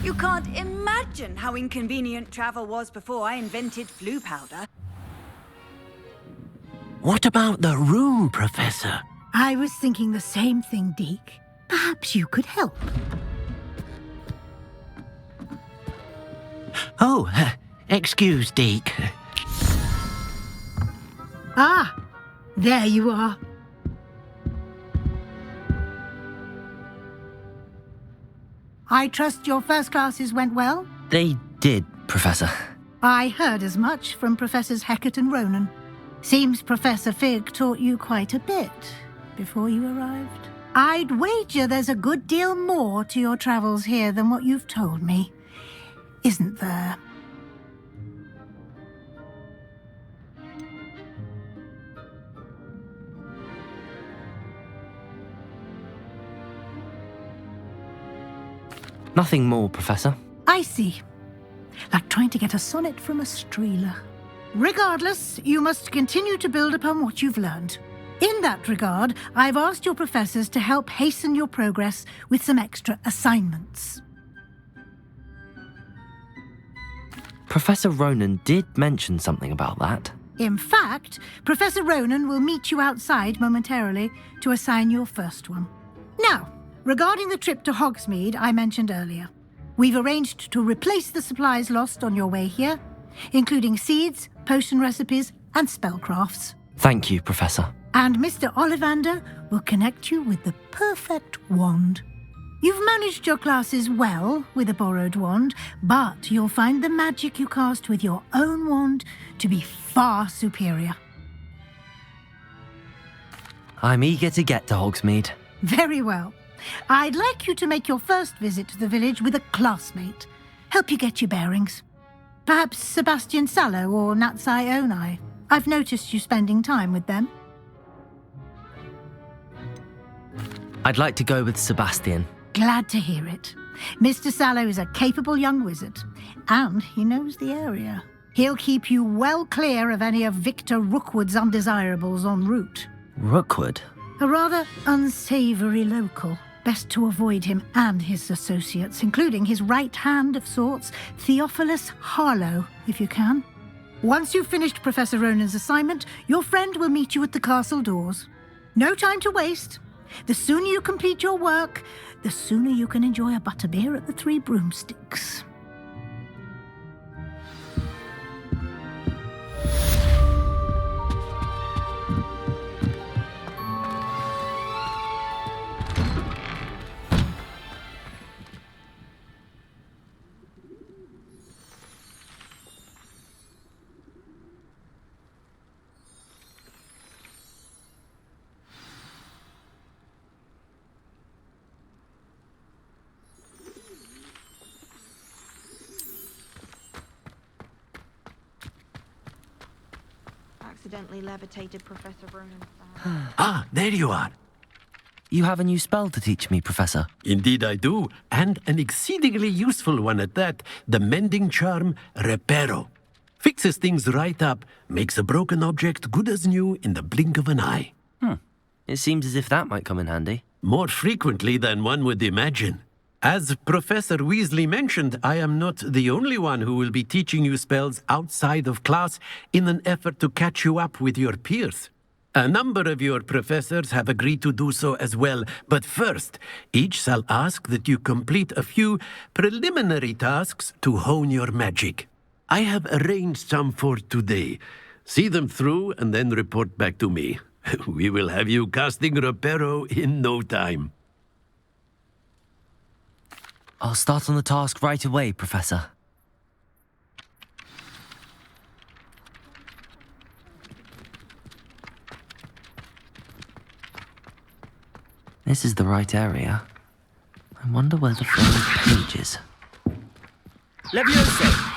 You can't imagine how inconvenient travel was before I invented flu powder. What about the room, Professor? I was thinking the same thing, Deke. Perhaps you could help. Oh, excuse, Deke. Ah, there you are. I trust your first classes went well? They did, Professor. I heard as much from Professors Hecat and Ronan. Seems Professor Fig taught you quite a bit before you arrived. I'd wager there's a good deal more to your travels here than what you've told me, isn't there? Nothing more, Professor. I see. Like trying to get a sonnet from a streeler. Regardless, you must continue to build upon what you've learned. In that regard, I've asked your professors to help hasten your progress with some extra assignments. Professor Ronan did mention something about that. In fact, Professor Ronan will meet you outside momentarily to assign your first one. Now, regarding the trip to Hogsmeade I mentioned earlier, we've arranged to replace the supplies lost on your way here, including seeds, potion recipes, and spellcrafts. Thank you, Professor. And Mr. Ollivander will connect you with the perfect wand. You've managed your classes well with a borrowed wand, but you'll find the magic you cast with your own wand to be far superior. I'm eager to get to Hogsmeade. Very well. I'd like you to make your first visit to the village with a classmate. Help you get your bearings. Perhaps Sebastian Sallow or Natsai Onai. I've noticed you spending time with them. I'd like to go with Sebastian. Glad to hear it. Mr. Sallow is a capable young wizard, and he knows the area. He'll keep you well clear of any of Victor Rookwood's undesirables en route. Rookwood? A rather unsavoury local. Best to avoid him and his associates, including his right hand of sorts, Theophilus Harlow, if you can. Once you've finished Professor Ronan's assignment, your friend will meet you at the castle doors. No time to waste. The sooner you complete your work, the sooner you can enjoy a butterbeer at the Three Broomsticks. Accidentally levitated Professor Ronan. Ah, there you are. You have a new spell to teach me, Professor. Indeed I do, and an exceedingly useful one at that, the mending charm Reparo. Fixes things right up, makes a broken object good as new in the blink of an eye. It seems as if that might come in handy. More frequently than one would imagine. As Professor Weasley mentioned, I am not the only one who will be teaching you spells outside of class in an effort to catch you up with your peers. A number of your professors have agreed to do so as well, but first, each shall ask that you complete a few preliminary tasks to hone your magic. I have arranged some for today. See them through and then report back to me. We will have you casting Reparo in no time. I'll start on the task right away, Professor. This is the right area. I wonder where the frayed page is. Leviosa!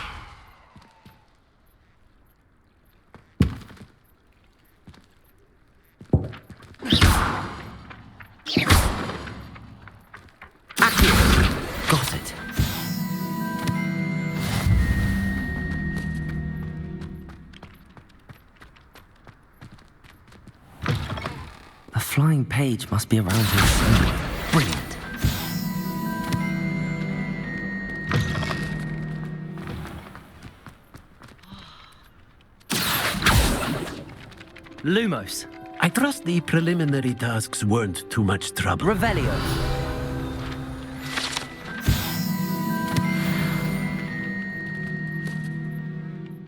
Got it. flying page must be around here somewhere. Brilliant. Lumos. I trust the preliminary tasks weren't too much trouble. Revelio.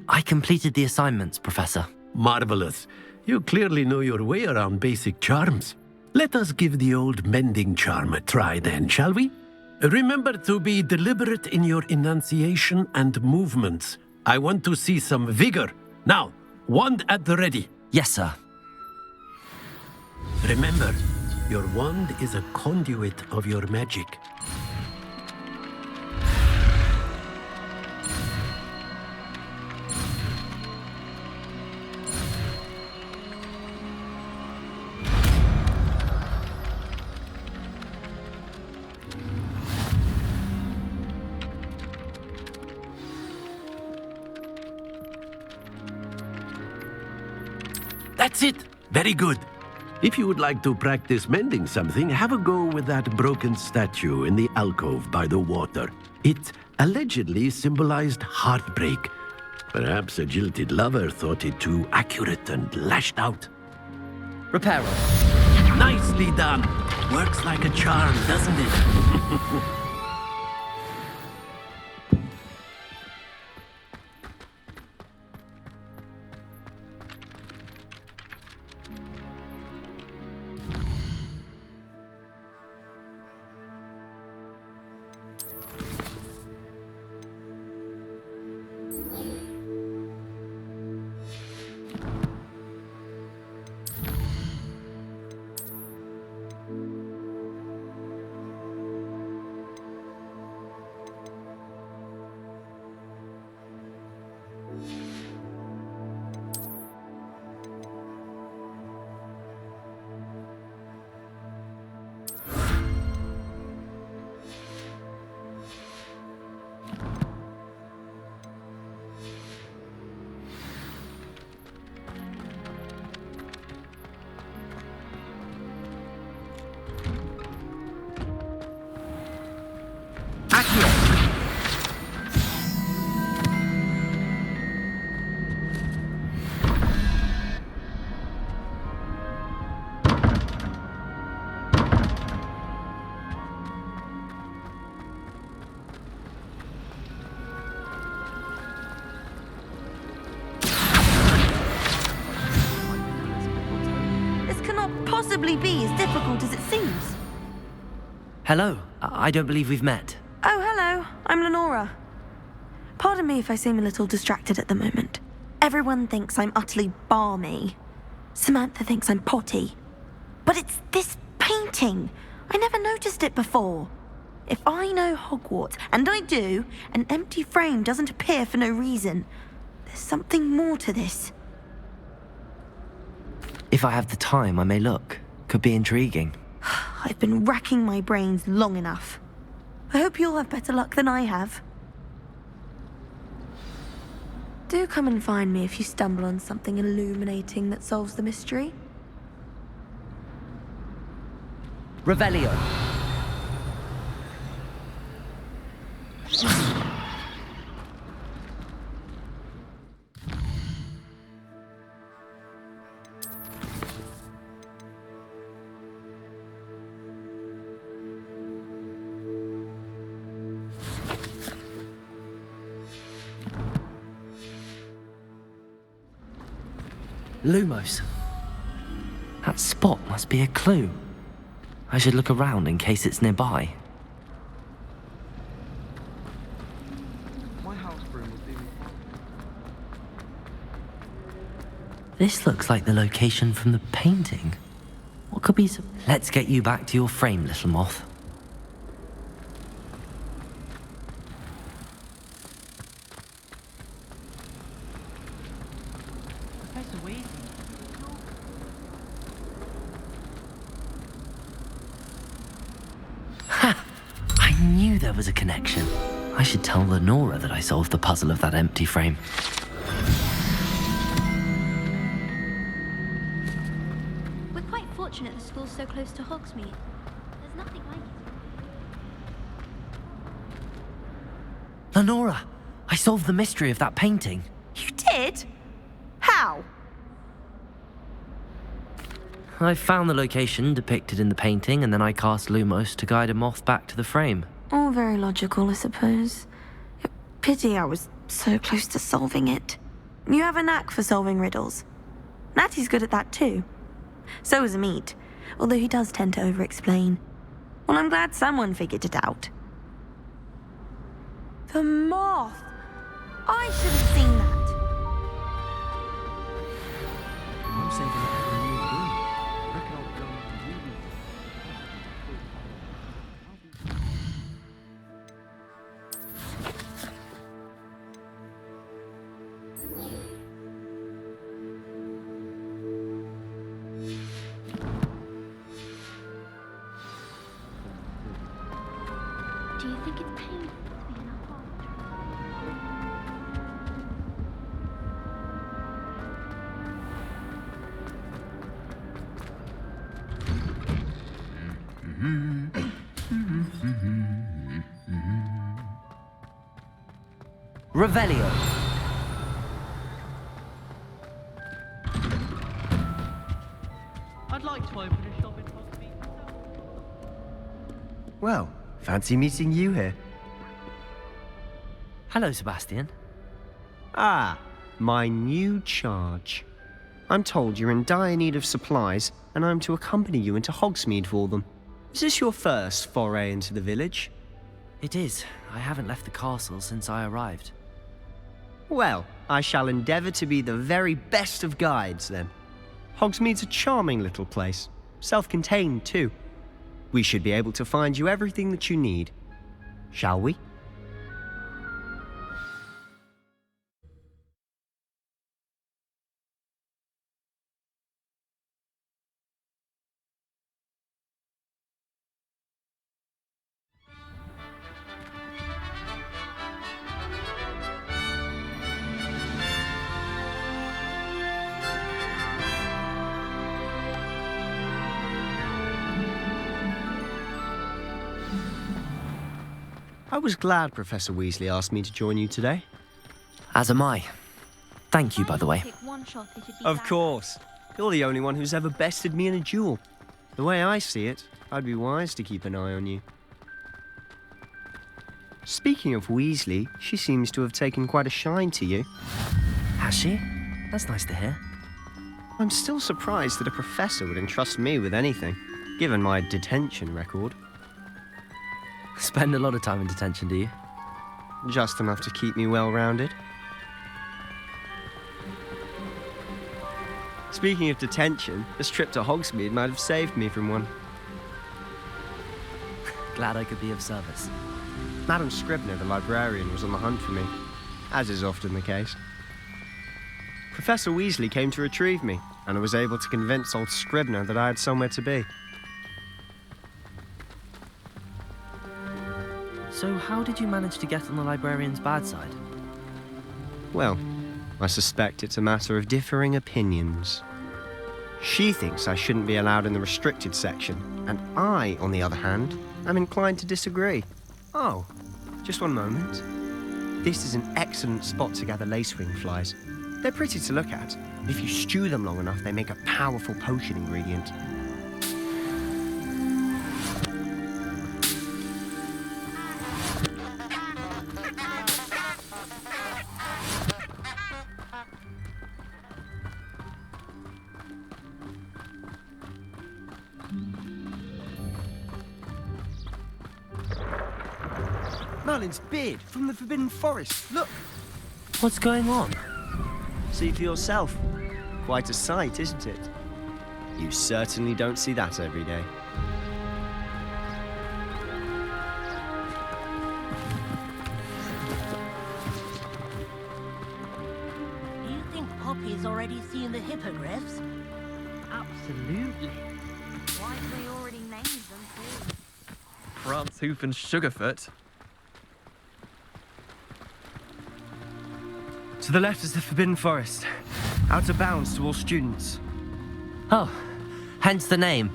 I completed the assignments, Professor. Marvelous. You clearly know your way around basic charms. Let us give the old mending charm a try then, shall we? Remember to be deliberate in your enunciation and movements. I want to see some vigor. Now, wand at the ready. Yes, sir. Remember, your wand is a conduit of your magic. That's it! Very good. If you would like to practice mending something, have a go with that broken statue in the alcove by the water. It allegedly symbolized heartbreak. Perhaps a jilted lover thought it too accurate and lashed out. Reparo. Nicely done! Works like a charm, doesn't it? Possibly be as difficult as it seems. Hello. I don't believe we've met. Oh, hello. I'm Lenora. Pardon me if I seem a little distracted at the moment. Everyone thinks I'm utterly balmy. Samantha thinks I'm potty. But it's this painting. I never noticed it before. If I know Hogwarts, and I do, an empty frame doesn't appear for no reason. There's something more to this. If I have the time, I may look. Could be intriguing. I've been racking my brains long enough. I hope you'll have better luck than I have. Do come and find me if you stumble on something illuminating that solves the mystery. Revelio. Lumos. That spot must be a clue. I should look around in case it's nearby. This looks like the location from the painting. What could be so... Let's get you back to your frame, little moth. Ha! I knew there was a connection. I should tell Lenora that I solved the puzzle of that empty frame. fortunate the school's so close to Hogsmeade. There's nothing like it. Lenora, I solved the mystery of that painting. You did? How? I found the location depicted in the painting, and then I cast Lumos to guide a moth back to the frame. All very logical, I suppose. Pity I was so close to solving it. You have a knack for solving riddles. Natty's good at that too. So is Amit, although he does tend to over-explain. Well, I'm glad someone figured it out. The moth! I should have seen that. I'm saving it for a new room. Do you think it's painful to be in a hole? Revelio. I'd like to open a shop in Hogsmeade. Well, fancy meeting you here. Hello, Sebastian. Ah, my new charge. I'm told you're in dire need of supplies, and I'm to accompany you into Hogsmeade for them. Is this your first foray into the village? It is. I haven't left the castle since I arrived. Well, I shall endeavour to be the very best of guides, then. Hogsmeade's a charming little place, self-contained too. We should be able to find you everything that you need. Shall we? I was glad Professor Weasley asked me to join you today. As am I. Thank you, by the way. Pick one shot, it'd be Of that. course. You're the only one who's ever bested me in a duel. The way I see it, I'd be wise to keep an eye on you. Speaking of Weasley, she seems to have taken quite a shine to you. Has she? That's nice to hear. I'm still surprised that a professor would entrust me with anything, given my detention record. Spend a lot of time in detention, do you? Just enough to keep me well-rounded. Speaking of detention, this trip to Hogsmeade might have saved me from one. Glad I could be of service. Madam Scribner, the librarian, was on the hunt for me, as is often the case. Professor Weasley came to retrieve me, and I was able to convince old Scribner that I had somewhere to be. So how did you manage to get on the librarian's bad side? Well, I suspect it's a matter of differing opinions. She thinks I shouldn't be allowed in the restricted section, and I, on the other hand, am inclined to disagree. Oh, just one moment. This is an excellent spot to gather lacewing flies. They're pretty to look at. If you stew them long enough, they make a powerful potion ingredient. Merlin's beard from the Forbidden Forest. Look, What's going on? see for yourself. Quite a sight, isn't it? You certainly don't see that every day. Do you think Poppy's already seen the hippogriffs? Absolutely. Likely already named them too. France Hoof and Sugarfoot. To the left is the Forbidden Forest. Out of bounds to all students. Oh, hence the name.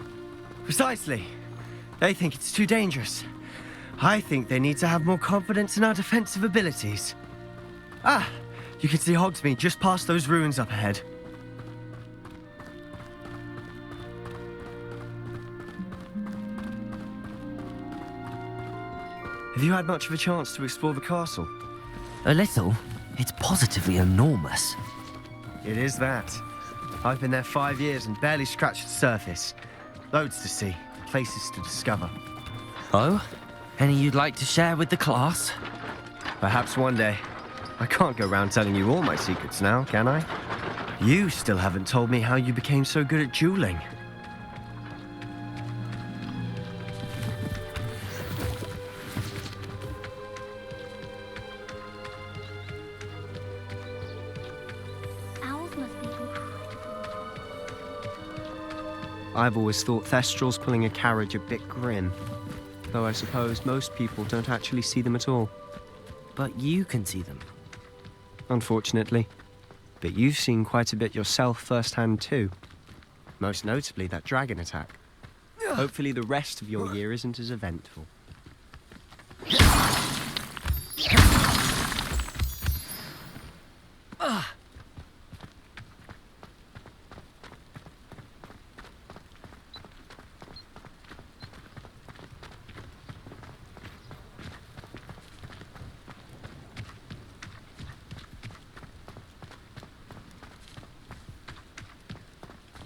Precisely. They think it's too dangerous. I think they need to have more confidence in our defensive abilities. Ah, you can see Hogsmeade just past those ruins up ahead. Have you had much of a chance to explore the castle? A little. It's positively enormous. It is that. I've been there 5 years and barely scratched the surface. Loads to see, places to discover. Oh? Any you'd like to share with the class? Perhaps one day. I can't go around telling you all my secrets now, can I? You still haven't told me how you became so good at dueling. Owls must be incredible. I've always thought Thestrals pulling a carriage a bit grim. Though I suppose most people don't actually see them at all. But you can see them. Unfortunately. But you've seen quite a bit yourself firsthand too. Most notably that dragon attack. Hopefully the rest of your year isn't as eventful.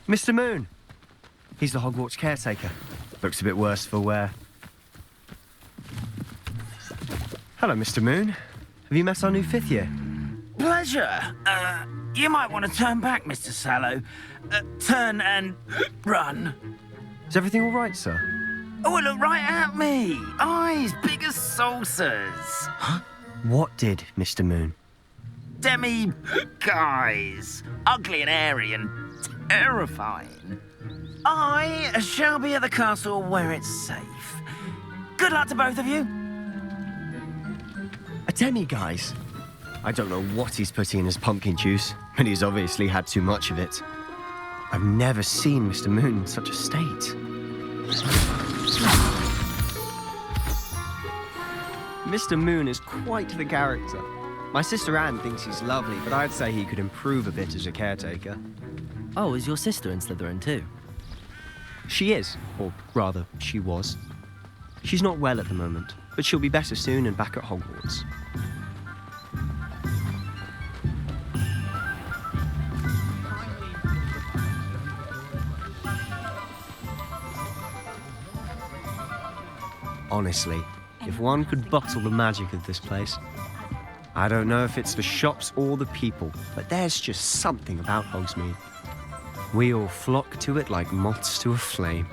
Mr. Moon! He's the Hogwarts caretaker. Looks a bit worse for wear. Hello, Mr. Moon. Have you met our new 5th year? Pleasure. You might want to turn back, Mr. Sallow. Turn and run. Is everything all right, sir? Oh, look right at me. Eyes big as saucers. What did, Mr. Moon? Guys. Ugly and airy and terrifying. I shall be at the castle where it's safe. Good luck to both of you. A demi-guise? I don't know what he's putting in his pumpkin juice, but he's obviously had too much of it. I've never seen Mr. Moon in such a state. Mr. Moon is quite the character. My sister Anne thinks he's lovely, but I'd say he could improve a bit as a caretaker. Oh, is your sister in Slytherin too? She is, or rather, she was. She's not well at the moment, but she'll be better soon and back at Hogwarts. Honestly, if one could bottle the magic of this place. I don't know if it's the shops or the people, but there's just something about Hogsmeade. We all flock to it like moths to a flame.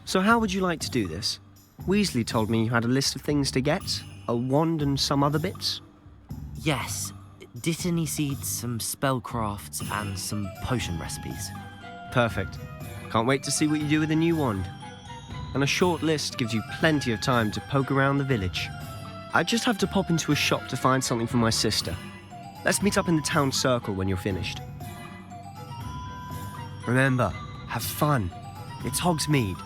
So how would you like to do this? Weasley told me you had a list of things to get, a wand and some other bits. Yes. Dittany seeds, some spellcrafts, and some potion recipes. Perfect. Can't wait to see what you do with the new wand. And a short list gives you plenty of time to poke around the village. I just have to pop into a shop to find something for my sister. Let's meet up in the town circle when you're finished. Remember, have fun. It's Hogsmeade.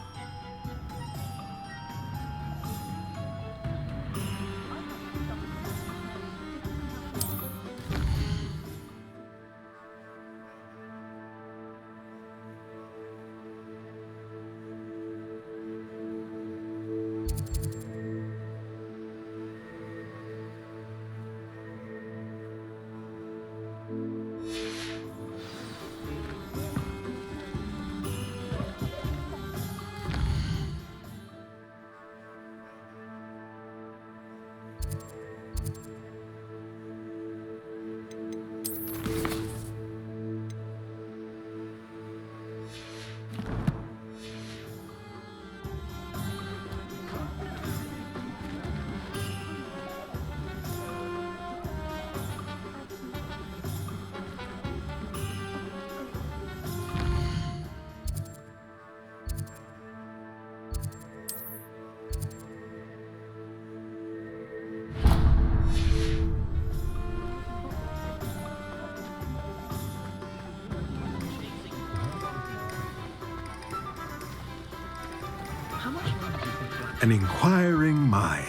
an inquiring mind.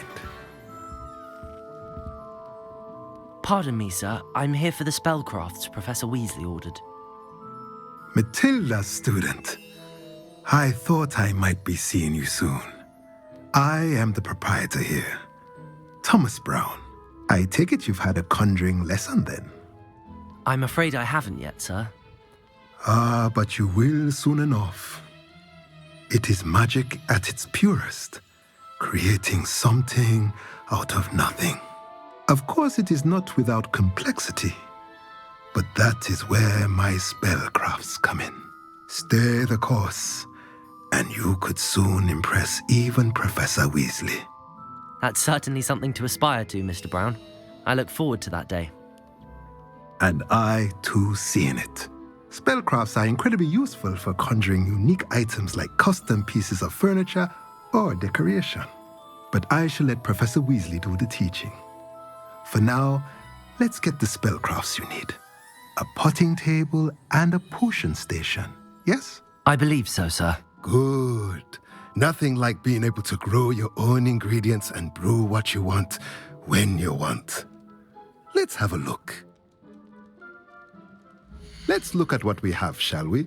Pardon me, sir. I'm here for the spellcrafts Professor Weasley ordered. Matilda, student. I thought I might be seeing you soon. I am the proprietor here, Thomas Brown. I take it you've had a conjuring lesson then? I'm afraid I haven't yet, sir. Ah, but you will soon enough. It is magic at its purest, creating something out of nothing. Of course, it is not without complexity, but that is where my spellcrafts come in. Stay the course, and you could soon impress even Professor Weasley. That's certainly something to aspire to, Mr. Brown. I look forward to that day. And I, too, seeing it. Spellcrafts are incredibly useful for conjuring unique items like custom pieces of furniture or decoration. But I shall let Professor Weasley do the teaching. For now, let's get the spellcrafts you need. A potting table and a potion station, yes? I believe so, sir. Good. Nothing like being able to grow your own ingredients and brew what you want when you want. Let's have a look. Let's look at what we have, shall we?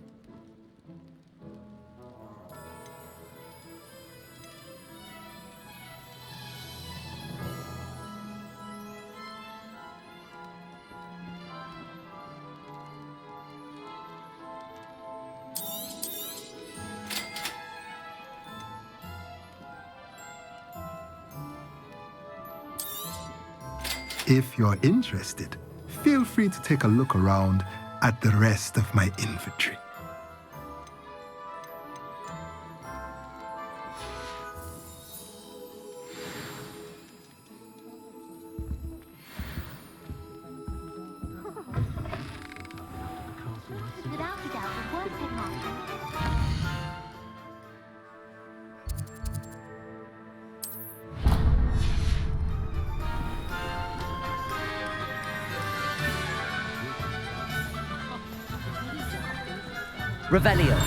If you're interested, feel free to take a look around at the rest of my inventory. Without a doubt, the worst headmaster. Revelio.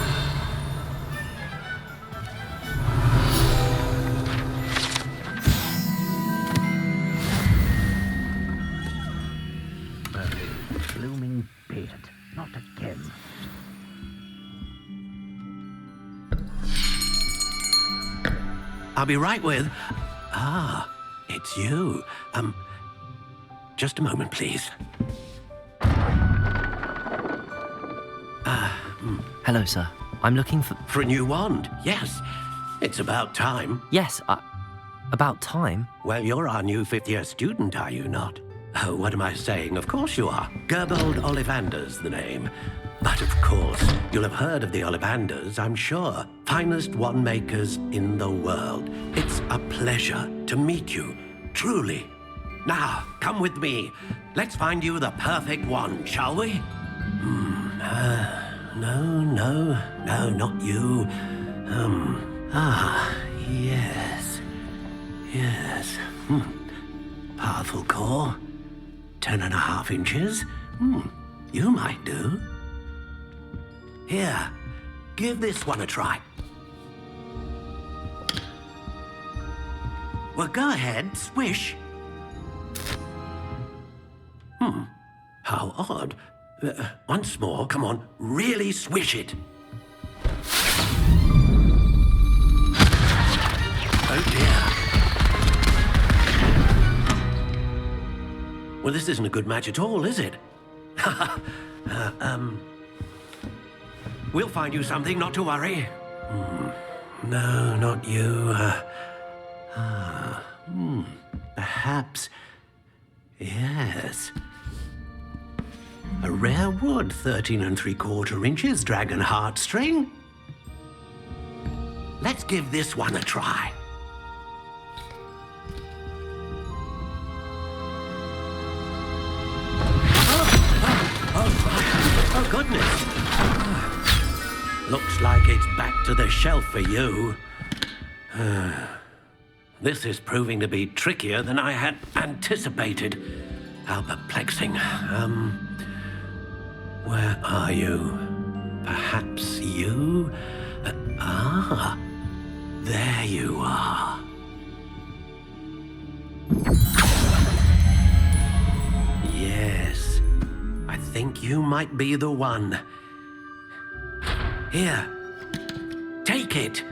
Blooming beard. Not again. I'll be right with... Ah, it's you. Just a moment, please. Hello, sir. I'm looking for... For a new wand, yes. It's about time. Yes, about time? Well, you're our new fifth-year student, are you not? Oh, what am I saying? Of course you are. Gerbold Ollivander's the name. But of course, you'll have heard of the Ollivanders, I'm sure. Finest wand makers in the world. It's a pleasure to meet you, truly. Now, come with me. Let's find you the perfect wand, shall we? No, not you. Yes. Powerful core. 10.5 inches. You might do. Here, give this one a try. Well, go ahead, swish. How odd. Once more, come on, really swish it. Oh dear. Well, this isn't a good match at all, is it? We'll find you something, not to worry. No, not you. Perhaps. Yes. A rare wood, 13 3/4 inches, dragon heartstring. Let's give this one a try. Oh goodness. Looks like it's back to the shelf for you. This is proving to be trickier than I had anticipated. How perplexing. Where are you? Perhaps you? There you are. think you might be the one. Here, take it.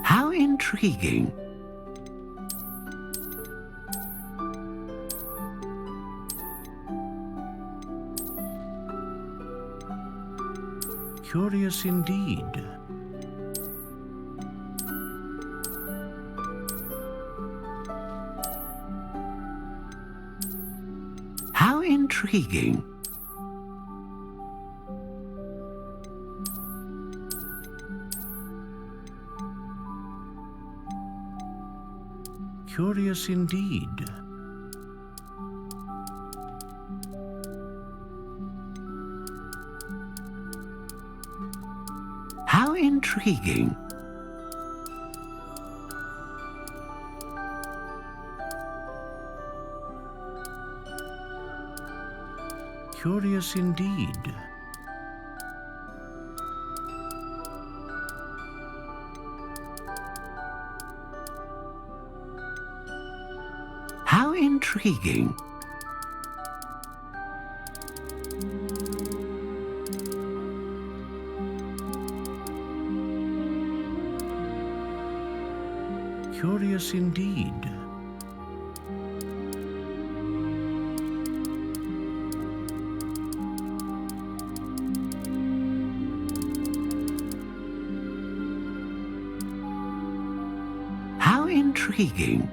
How intriguing. Curious indeed. How intriguing. Curious indeed. How intriguing. Curious indeed. How intriguing. Curious indeed. How intriguing.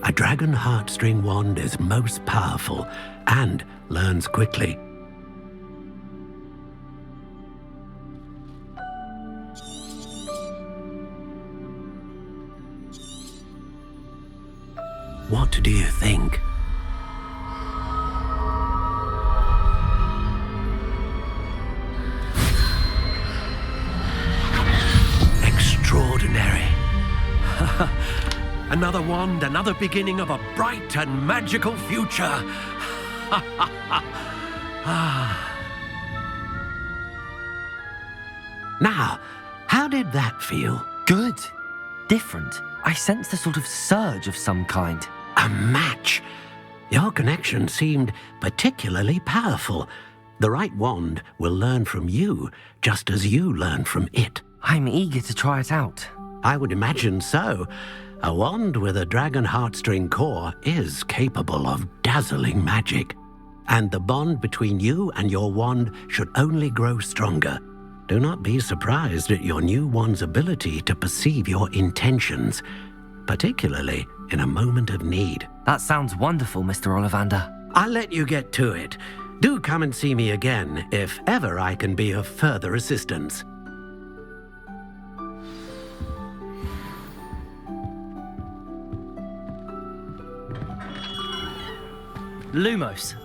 A dragon heartstring wand is most powerful and learns quickly. What do you think? Extraordinary. Another wand, another beginning of a bright and magical future. Now, how did that feel? Good. Different. I sensed a sort of surge of some kind. A match. Your connection seemed particularly powerful. The right wand will learn from you, just as you learn from it. I'm eager to try it out. I would imagine so. A wand with a dragon heartstring core is capable of dazzling magic. And the bond between you and your wand should only grow stronger. Do not be surprised at your new wand's ability to perceive your intentions, particularly in a moment of need. That sounds wonderful, Mr. Ollivander. I'll let you get to it. Do come and see me again if ever I can be of further assistance. Lumos.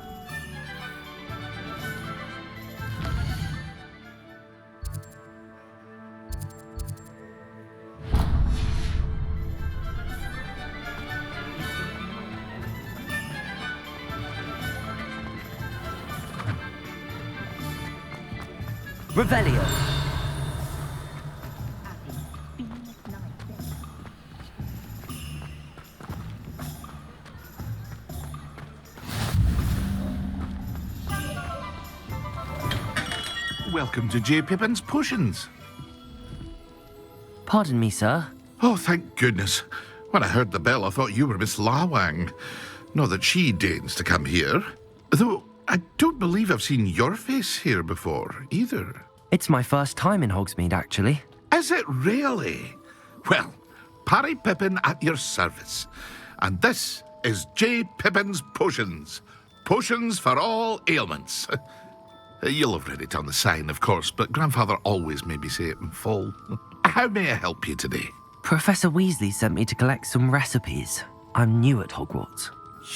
Revelio. Welcome to J. Pippin's Potions. Pardon me, sir. Oh, thank goodness. When I heard the bell, I thought you were Miss Lawang. Not that she deigns to come here. Though I don't believe I've seen your face here before, either. It's my first time in Hogsmeade, actually. Is it really? Well, Parry Pippin at your service. And this is J. Pippin's Potions. Potions for all ailments. You'll have read it on the sign, of course, but Grandfather always made me say it in full. How may I help you today? Professor Weasley sent me to collect some recipes. I'm new at Hogwarts.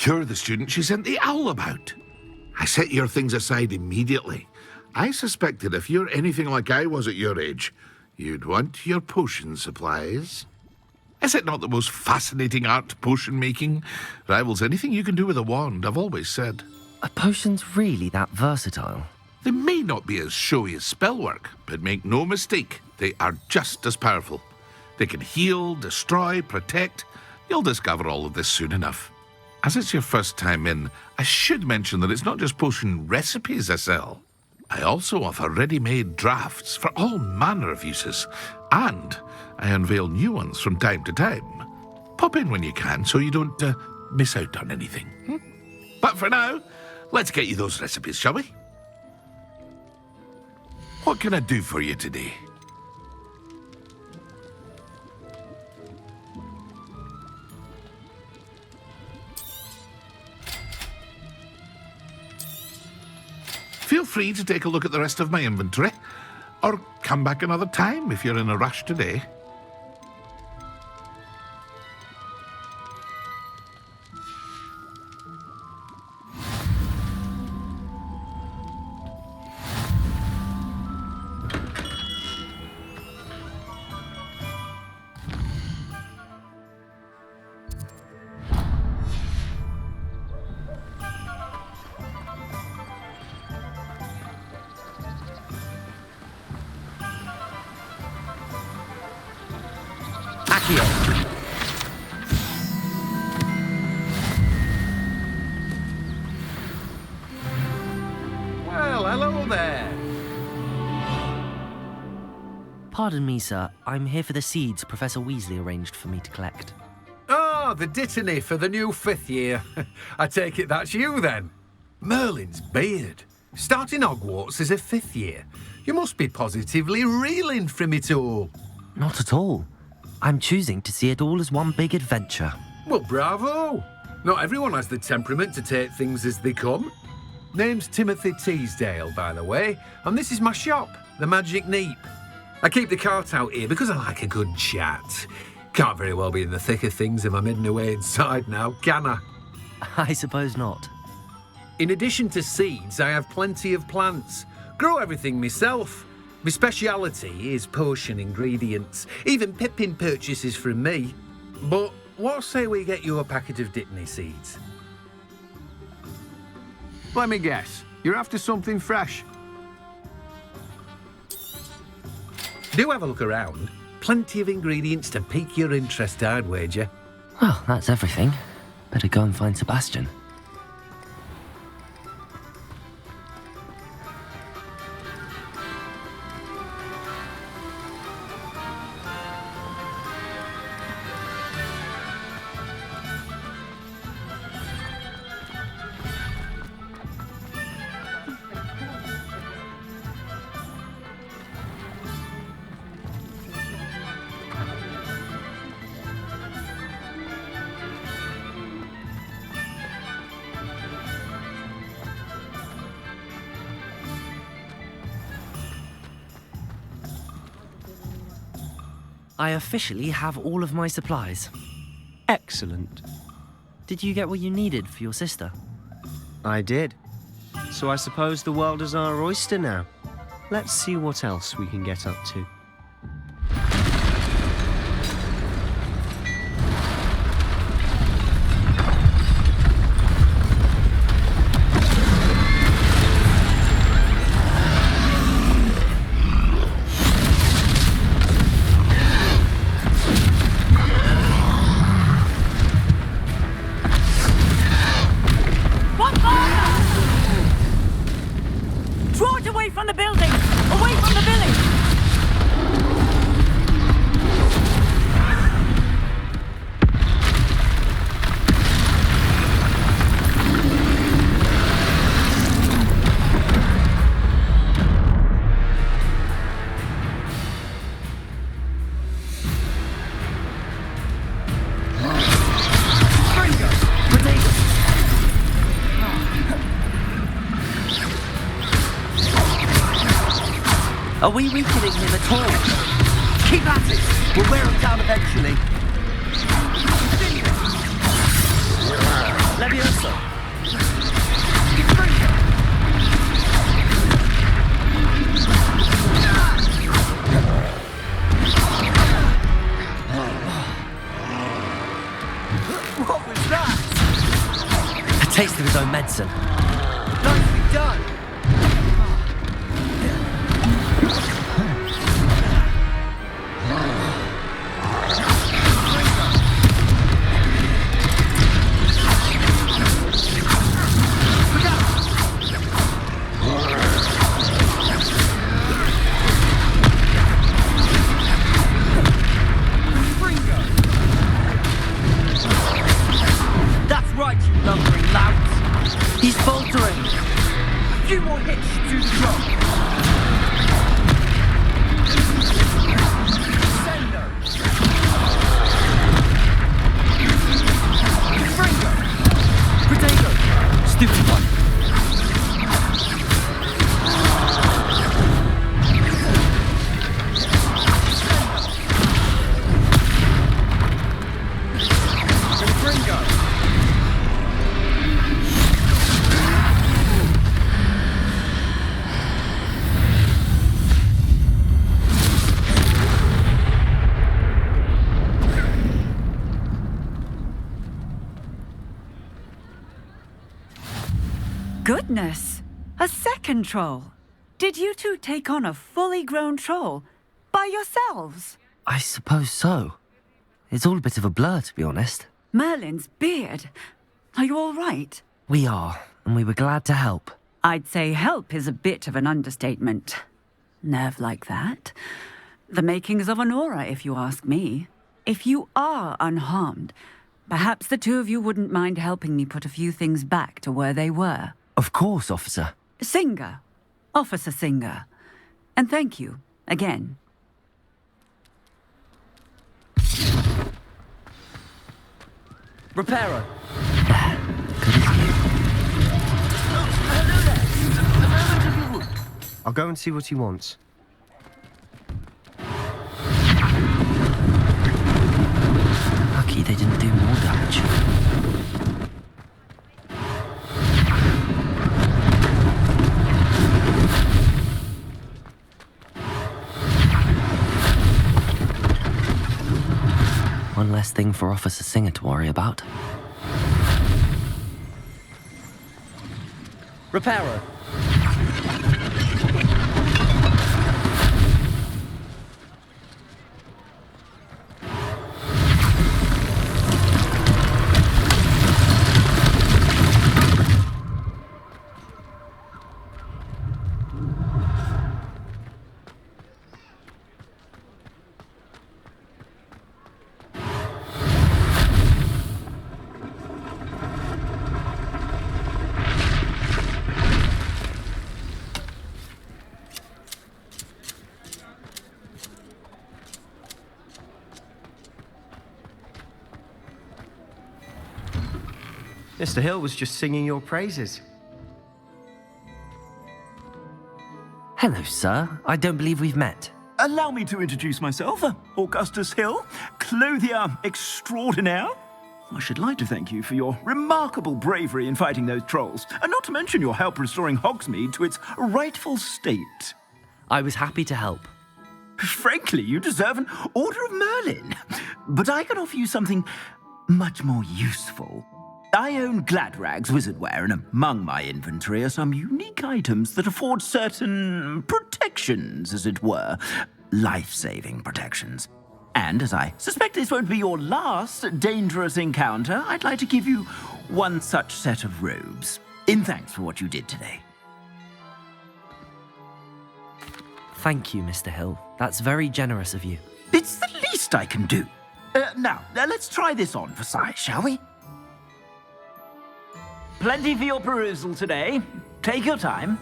You're the student she sent the owl about. I set your things aside immediately. I suspected if you're anything like I was at your age, you'd want your potion supplies. Is it not the most fascinating art, potion making? Rivals anything you can do with a wand, I've always said. Are potions really that versatile? They may not be as showy as spellwork, but make no mistake, they are just as powerful. They can heal, destroy, protect. You'll discover all of this soon enough. As it's your first time in, I should mention that it's not just potion recipes I sell. I also offer ready-made drafts for all manner of uses, and I unveil new ones from time to time. Pop in when you can so you don't miss out on anything. But for now, let's get you those recipes, shall we? What can I do for you today? Feel free to take a look at the rest of my inventory, or come back another time if you're in a rush today. Well, hello there. Pardon me, sir. I'm here for the seeds Professor Weasley arranged for me to collect. Oh, the dittany for the new 5th year. I take it that's you, then. Merlin's beard. Starting Hogwarts as a 5th year. You must be positively reeling from it all. Not at all. I'm choosing to see it all as one big adventure. Well, bravo. Not everyone has the temperament to take things as they come. Name's Timothy Teasdale, by the way, and this is my shop, the Magic Neep. I keep the cart out here because I like a good chat. Can't very well be in the thick of things if I'm hidden away inside now, can I? I suppose not. In addition to seeds, I have plenty of plants. Grow everything myself. My speciality is potion ingredients. Even Pippin purchases from me. But what say we get you a packet of Dittany seeds? Let me guess. You're after something fresh. Do have a look around. Plenty of ingredients to pique your interest, I'd wager. Well, that's everything. Better go and find Sebastian. I officially have all of my supplies. Excellent. Did you get what you needed for your sister? I did. So I suppose the world is our oyster now. Let's see what else we can get up to. From the building! Away from the village! Are we weakening him at all? Keep at it! We'll wear them down eventually. Levioso! What was that? A taste of his own medicine. Nicely done. That's right, you lumbering louts. He's faltering. A few more hits should do the job. Sendo. Fringo. Potato. Stupid one. Goodness! A second troll! Did you two take on a fully grown troll by yourselves? I suppose so. It's all a bit of a blur, to be honest. Merlin's beard. Are you all right? We are, and we were glad to help. I'd say help is a bit of an understatement. Nerve like that. The makings of an aura, if you ask me. If you are unharmed, perhaps the two of you wouldn't mind helping me put a few things back to where they were. Of course, officer. Singer. Officer Singer. And thank you, again. Reparo. I'll go and see what he wants. Lucky they didn't do more damage. One less thing for Officer Singer to worry about. Reparo. Mr. Hill was just singing your praises. Hello, sir. I don't believe we've met. Allow me to introduce myself, Augustus Hill, clothier extraordinaire. I should like to thank you for your remarkable bravery in fighting those trolls, and not to mention your help restoring Hogsmeade to its rightful state. I was happy to help. Frankly, you deserve an Order of Merlin. But I can offer you something much more useful. I own Gladrag's wizardware, and among my inventory are some unique items that afford certain protections, as it were. Life-saving protections. And as I suspect this won't be your last dangerous encounter, I'd like to give you one such set of robes, in thanks for what you did today. Thank you, Mr. Hill. That's very generous of you. It's the least I can do. Now, let's try this on for size, shall we? Plenty for your perusal today. Take your time.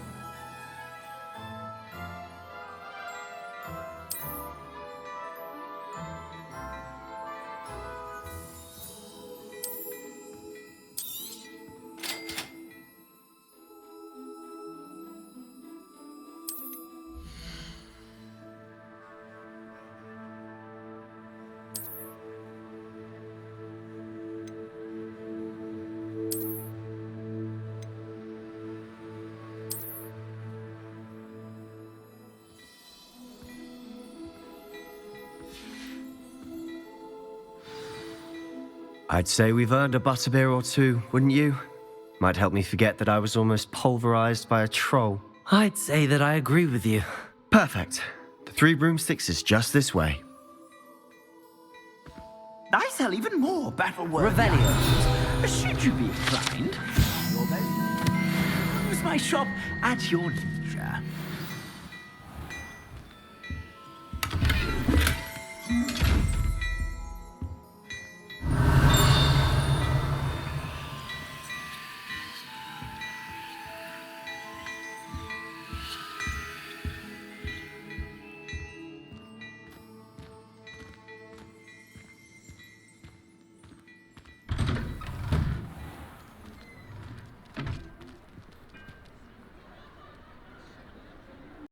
I'd say we've earned a butterbeer or two, wouldn't you? Might help me forget that I was almost pulverized by a troll. I'd say that I agree with you. Perfect. The Three Broomsticks is just this way. I sell even more battle-worthy Revelio. items. Should you be inclined, use my shop at your leisure.